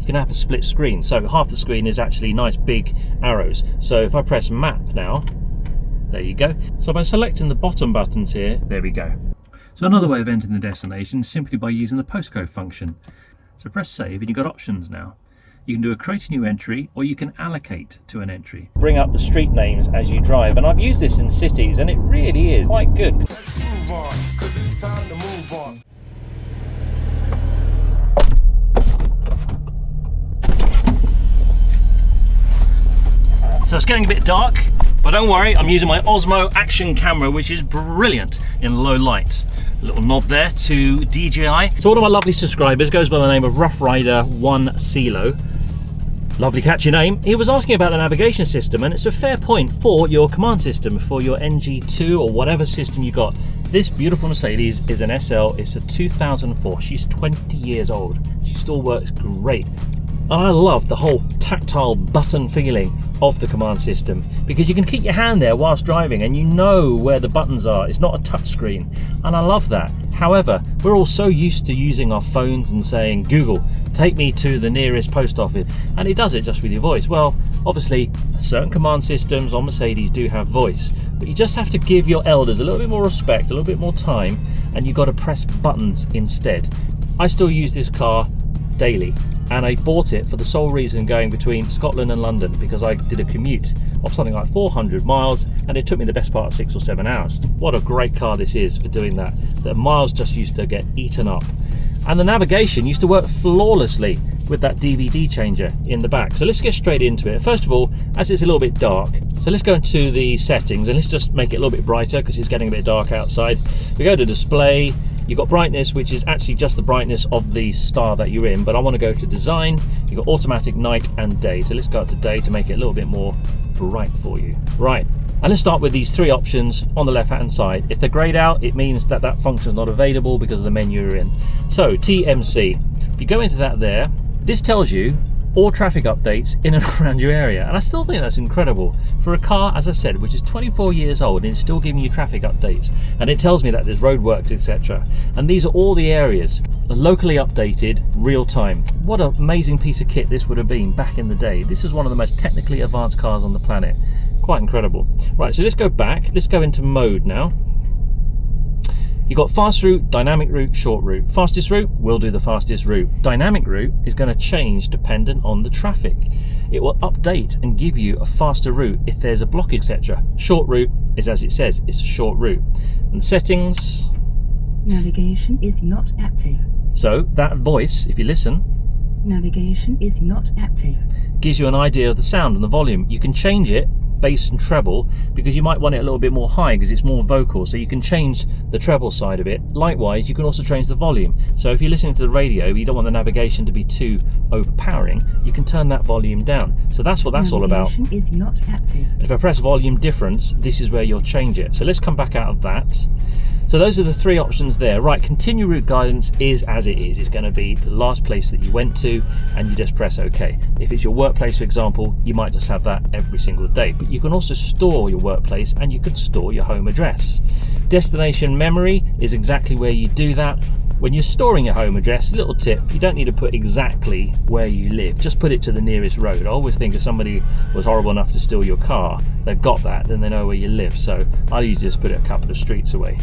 can have a split screen. So half the screen is actually nice big arrows. So if I press map now, there you go. So by selecting the bottom buttons here, there we go. So another way of entering the destination is simply by using the postcode function. So press save and you've got options now. You can do a create a new entry, or you can allocate to an entry. Bring up the street names as you drive, and I've used this in cities and it really is quite good. Let's move on, 'cause it's time to move on. So it's getting a bit dark, but don't worry, I'm using my Osmo action camera, which is brilliant in low light. A little nod there to DJI. So one of my lovely subscribers goes by the name of Rough Rider 1 CeeLo. Lovely catchy name. He was asking about the navigation system, and it's a fair point for your command system, for your NG2 or whatever system you got. This beautiful Mercedes is an SL, it's a 2004. She's 20 years old. She still works great. And I love the whole tactile button feeling of the command system, because you can keep your hand there whilst driving and you know where the buttons are. It's not a touch screen, and I love that. However, we're all so used to using our phones and saying, Google, take me to the nearest post office, and it does it just with your voice. Well, obviously, certain command systems on Mercedes do have voice, but you just have to give your elders a little bit more respect, a little bit more time, and you've got to press buttons instead. I still use this car daily, and I bought it for the sole reason going between Scotland and London, because I did a commute of something like 400 miles and it took me the best part of 6 or 7 hours. What a great car this is for doing that. The miles just used to get eaten up, and the navigation used to work flawlessly with that DVD changer in the back. So let's get straight into it. First of all, as it's a little bit dark, so let's go into the settings and let's just make it a little bit brighter because it's getting a bit dark outside. We go to display. You've got brightness, which is actually just the brightness of the star that you're in, but I want to go to design. You've got automatic night and day. So let's go up to day to make it a little bit more bright for you. Right, and let's start with these three options on the left hand side. If they're grayed out, it means that that function is not available because of the menu you're in. So TMC, if you go into that there, this tells you all traffic updates in and around your area, and I still think that's incredible for a car, as I said, which is 24 years old and it's still giving you traffic updates, and it tells me that there's roadworks, etc. And these are all the areas locally updated, real time. What an amazing piece of kit this would have been back in the day. This is one of the most technically advanced cars on the planet. Quite incredible. Right, so let's go back, let's go into mode now. You've got fast route, dynamic route, short route. Fastest route, we'll do the fastest route. Dynamic route is going to change dependent on the traffic. It will update and give you a faster route if there's a blockage, etc. Short route is as it says, it's a short route. And settings. Navigation is not active. So that voice, if you listen, Navigation is not active. gives you an idea of the sound and the volume. You can change it, bass and treble, because you might want it a little bit more high because it's more vocal, so you can change the treble side of it. Likewise, you can also change the volume. So if you're listening to the radio, you don't want the navigation to be too overpowering, you can turn that volume down. So that's what that's all about. Navigation is not active. If I press volume difference, this is where you'll change it. So let's come back out of that. So those are the three options there. Right, continue route guidance is as it is. It's going to be the last place that you went to, and you just press OK. If it's your workplace, for example, you might just have that every single day. But you can also store your workplace, and you can store your home address. Destination memory is exactly where you do that. When you're storing your home address, little tip, you don't need to put exactly where you live. Just put it to the nearest road. I always think if somebody was horrible enough to steal your car, they've got that, then they know where you live. So I usually just put it a couple of streets away.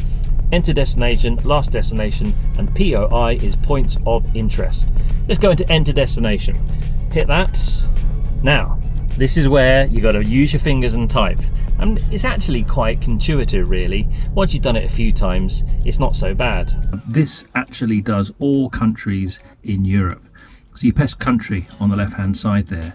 Enter destination, last destination, and POI is points of interest. Let's go into enter destination. Hit that. Now, this is where you got to use your fingers and type. And it's actually quite intuitive, really. Once you've done it a few times, it's not so bad. This actually does all countries in Europe. So you press country on the left-hand side there,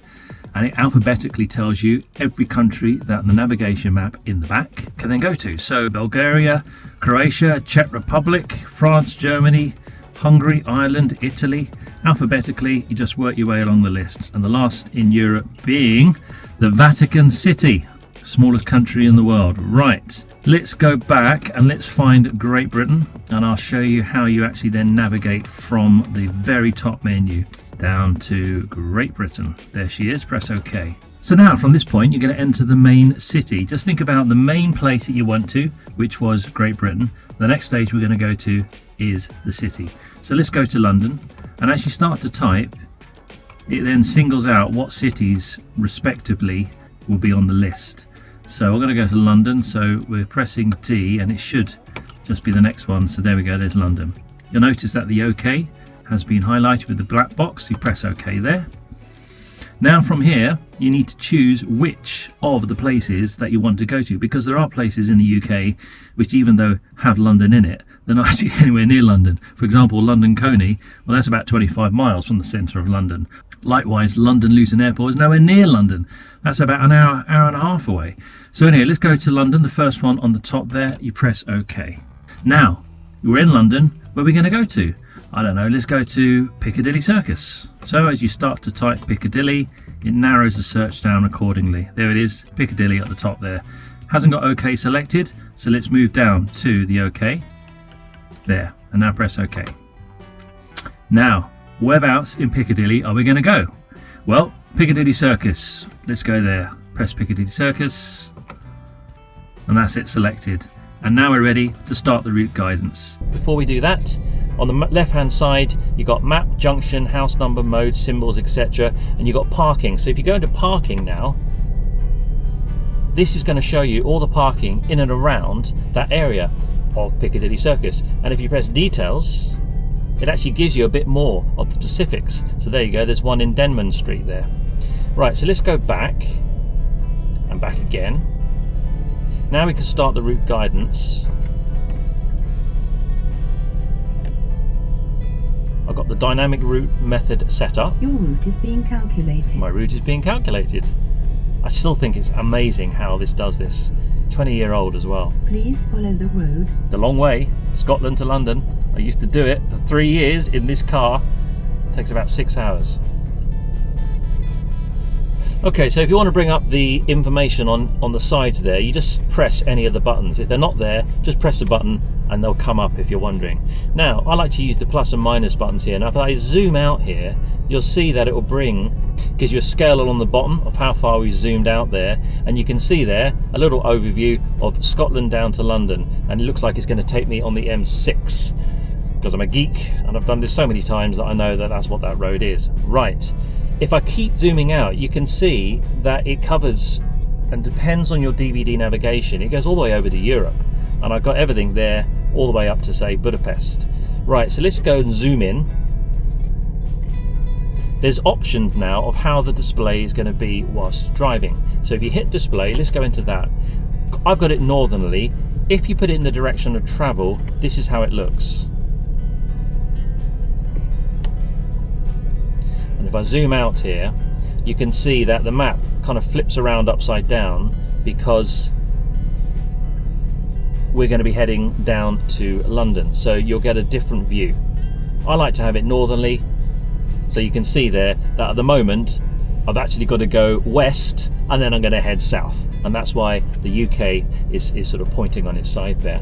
and it alphabetically tells you every country that the navigation map in the back can then go to. So Bulgaria, Croatia, Czech Republic, France, Germany, Hungary, Ireland, Italy. Alphabetically, you just work your way along the list. And the last in Europe being the Vatican City, smallest country in the world. Right, let's go back and let's find Great Britain, and I'll show you how you actually then navigate from the very top menu down to Great Britain. There she is, press OK. So now from this point you're going to enter the main city. Just think about the main place that you went to, which was Great Britain. The next stage we're going to go to is the city. So let's go to London, and as you start to type, it then singles out what cities respectively will be on the list. So we're going to go to London, so we're pressing D and it should just be the next one. So there we go, there's London. You'll notice that the OK has been highlighted with the black box. You press OK there. Now from here you need to choose which of the places that you want to go to, because there are places in the UK which, even though have London in it, they're not actually anywhere near London. For example, London Coney, well, that's about 25 miles from the centre of London. Likewise, London Luton Airport is nowhere near London. That's about an hour and a half away. So anyway, let's go to London, the first one on the top there. You press OK. Now we're in London. Where are we going to go to? I don't know, let's go to Piccadilly Circus. So as you start to type Piccadilly, it narrows the search down accordingly. There it is, Piccadilly at the top there. Hasn't got OK selected, so let's move down to the OK. There, and now press OK. Now, whereabouts in Piccadilly are we going to go? Well, Piccadilly Circus. Let's go there. Press Piccadilly Circus, and that's it selected. And now we're ready to start the route guidance. Before we do that, on the left hand side you've got map, junction, house number, mode, symbols, etc. And you've got parking. So if you go into parking now, this is going to show you all the parking in and around that area of Piccadilly Circus. And if you press details, it actually gives you a bit more of the specifics. So there you go, there's one in Denman Street there. Right, so let's go back and back again. Now we can start the route guidance. I've got the dynamic route method set up. Your route is being calculated. My route is being calculated. I still think it's amazing how this does this. 20-year-old as well. Please follow the road. The long way, Scotland to London. I used to do it for 3 years in this car. It takes about 6 hours. Okay, so if you want to bring up the information on the sides there, you just press any of the buttons. If they're not there, just press the button and they'll come up if you're wondering. Now, I like to use the plus and minus buttons here. Now, if I zoom out here, you'll see that it will gives you a scale along the bottom of how far we zoomed out there. And you can see there a little overview of Scotland down to London. And it looks like it's going to take me on the M6. Because I'm a geek and I've done this so many times that I know that that's what that road is. Right. If I keep zooming out, you can see that it covers, and depends on your DVD navigation, it goes all the way over to Europe. And I've got everything there all the way up to, say, Budapest. Right, so let's go and zoom in. There's options now of how the display is going to be whilst driving. So if you hit display, let's go into that. I've got it northerly. If you put it in the direction of travel, this is how it looks. And if I zoom out here, you can see that the map kind of flips around upside down because we're going to be heading down to London. So you'll get a different view. I like to have it northerly, so you can see there that at the moment I've actually got to go west and then I'm going to head south. And that's why the UK is sort of pointing on its side there.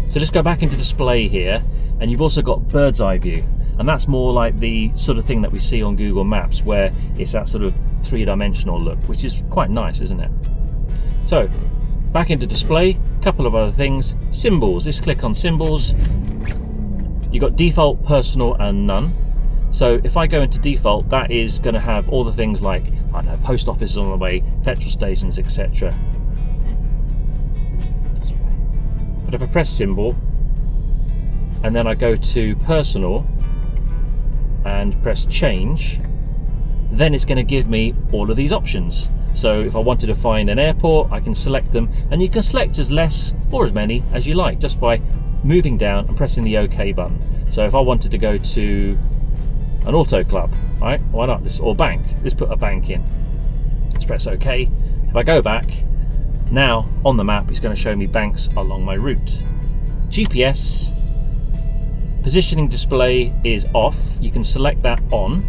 So let's go back into display here, and you've also got bird's eye view. And that's more like the sort of thing that we see on Google Maps, where it's that sort of three-dimensional look, which is quite nice, isn't it? So, back into display, couple of other things. Symbols, let's click on symbols. You've got default, personal, and none. So if I go into default, that is going to have all the things like, I don't know, post office on the way, petrol stations, etc. But if I press symbol, and then I go to personal, and press change, then it's going to give me all of these options. So if I wanted to find an airport, I can select them, and you can select as less or as many as you like just by moving down and pressing the OK button. So if I wanted to go to an auto club, right, why not? Or bank, let's put a bank in. Let's press OK. If I go back, now on the map it's going to show me banks along my route. GPS positioning display is off. You can select that on.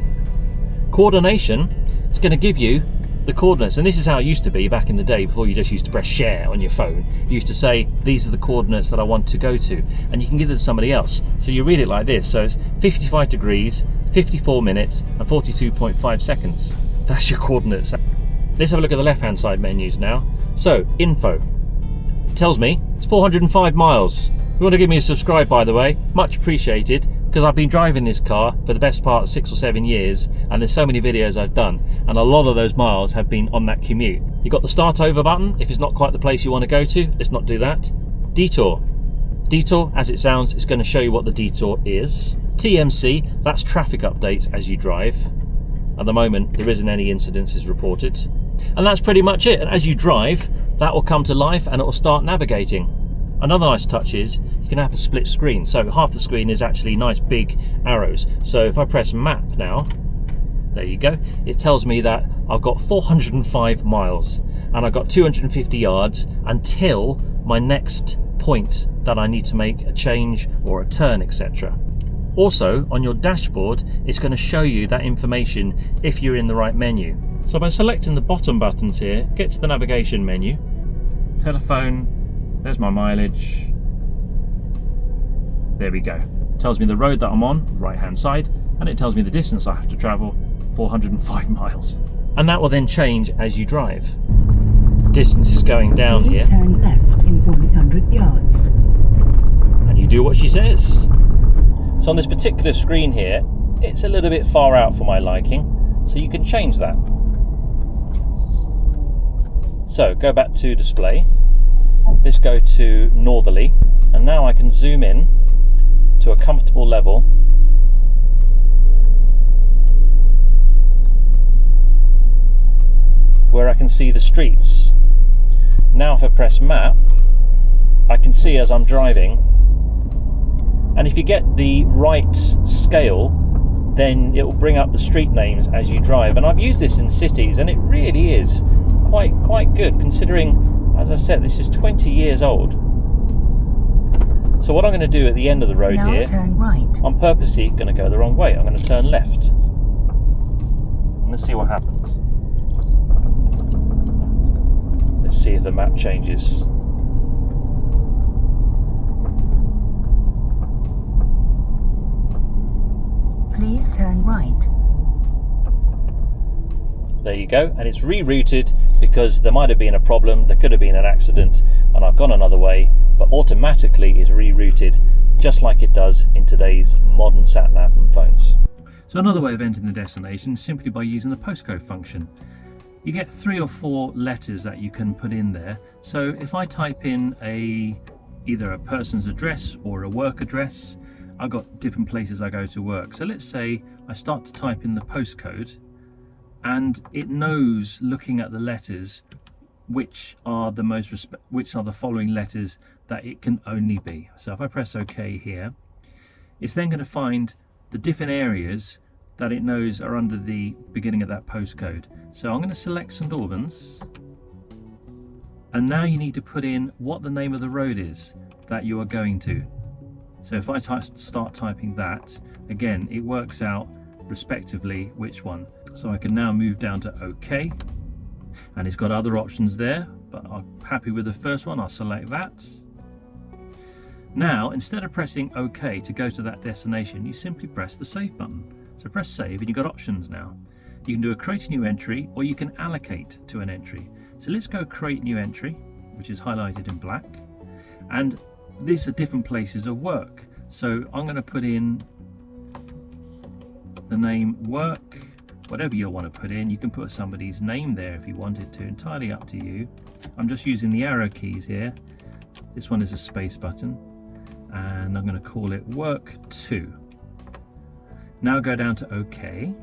Coordination, it's going to give you the coordinates, and this is how it used to be back in the day before you just used to press share on your phone. You used to say these are the coordinates that I want to go to, and you can give it to somebody else. So you read it like this. So it's 55 degrees, 54 minutes and 42.5 seconds. That's your coordinates. Let's have a look at the left hand side menus now. So info tells me it's 405 miles. If you want to give me a subscribe, by the way, much appreciated. because I've been driving this car for the best part of 6 or 7 years, and there's so many videos I've done, and a lot of those miles have been on that commute. You've got the start over button. If it's not quite the place you want to go to, let's not do that. Detour. Detour, as it sounds, is going to show you what the detour is. TMC, that's traffic updates as you drive. At the moment, there isn't any incidences reported. And that's pretty much it. And as you drive, that will come to life and it will start navigating. Another nice touch is you can have a split screen. So half the screen is actually nice big arrows. So if I press map now, there you go, it tells me that I've got 405 miles and I've got 250 yards until my next point that I need to make a change or a turn, etc. Also, on your dashboard, it's going to show you that information if you're in the right menu. So by selecting the bottom buttons here, get to the navigation menu, telephone, there's my mileage, there we go. It tells me the road that I'm on, right hand side, and it tells me the distance I have to travel, 405 miles. And that will then change as you drive. Distance is going down Please here. turn left in 100 yards. And you do what she says. So on this particular screen here, it's a little bit far out for my liking, so you can change that. So go back to display, let's go to northerly, and now I can zoom in to a comfortable level. Where I can see the streets. Now if I press map, I can see as I'm driving, and if you get the right scale, then it will bring up the street names as you drive. And I've used this in cities and it really is quite good, considering, as I said, this is 20 years old. So what I'm going to do at the end of the road now here, turn right. I'm purposely going to go the wrong way. I'm going to turn left. And let's see what happens. Let's see if the map changes. Please turn right. There you go, and it's rerouted because there might have been a problem, there could have been an accident, and I've gone another way, but automatically is rerouted just like it does in today's modern sat-nav and phones. So another way of entering the destination is simply by using the postcode function. You get 3 or 4 letters that you can put in there. So if I type in either a person's address or a work address, I've got different places I go to work. So let's say I start to type in the postcode, and it knows, looking at the letters, which are the following letters that it can only be. So if I press OK here, it's then going to find the different areas that it knows are under the beginning of that postcode. So I'm going to select St Albans, and now you need to put in what the name of the road is that you are going to. So if I start typing that, again, it works out respectively which one. So I can now move down to OK, and it's got other options there, but I'm happy with the first one. I'll select that. Now, instead of pressing OK to go to that destination, you simply press the save button. So press save and you've got options now. You can do a create a new entry, or you can allocate to an entry. So let's go create new entry, which is highlighted in black. And these are different places of work. So I'm going to put in the name work, whatever you want to put in. You can put somebody's name there if you wanted to, entirely up to you. I'm just using the arrow keys here. This one is a space button, and I'm going to call it work 2. Now go down to OK,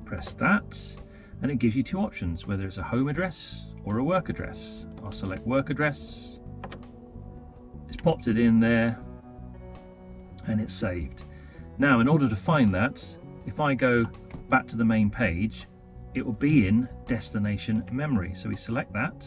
press that, and it gives you 2 options, whether it's a home address or a work address. I'll select work address. It's popped it in there, and it's saved. Now, in order to find that, if I go back to the main page, it will be in destination memory. So we select that.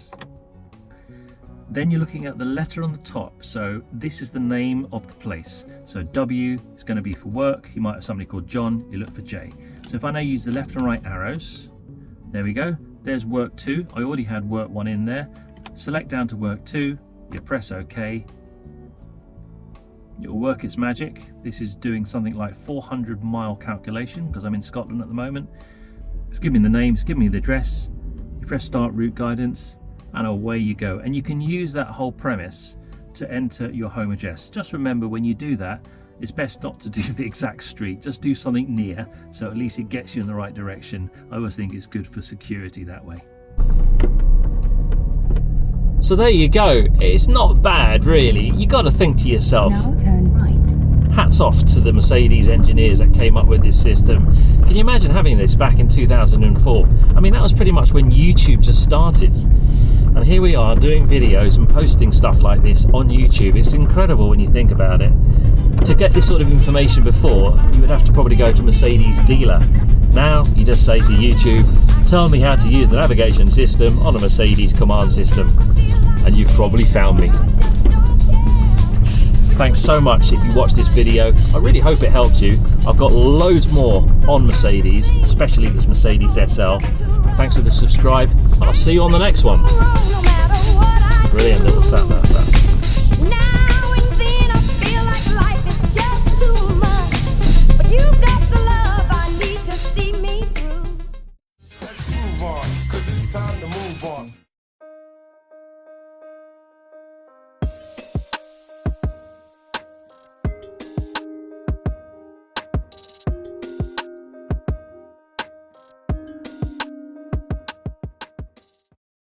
Then you're looking at the letter on the top. So this is the name of the place. So W is going to be for work. You might have somebody called John. You look for J. So if I now use the left and right arrows, there we go. There's work 2. I already had work 1 in there. Select down to work 2. You press OK. It'll work its magic. This is doing something like 400-mile calculation because I'm in Scotland at the moment. It's giving me the name, it's giving me the address. You press start route guidance, and away you go. And you can use that whole premise to enter your home address. Just remember, when you do that, it's best not to do the exact street, just do something near, so at least it gets you in the right direction. I always think it's good for security that way. So there you go. It's not bad, really. You got to think to yourself, Now turn right. hats off to the Mercedes engineers that came up with this system. Can you imagine having this back in 2004? I mean, that was pretty much when YouTube just started. And here we are doing videos and posting stuff like this on YouTube. It's incredible when you think about it. To get this sort of information before, you would have to probably go to Mercedes dealer. Now, you just say to YouTube, tell me how to use the navigation system on a Mercedes Command system. And you've probably found me. Thanks so much if you watched this video. I really hope it helped you. I've got loads more on Mercedes, especially this Mercedes SL. Thanks for the subscribe, and I'll see you on the next one. Brilliant little sat nav.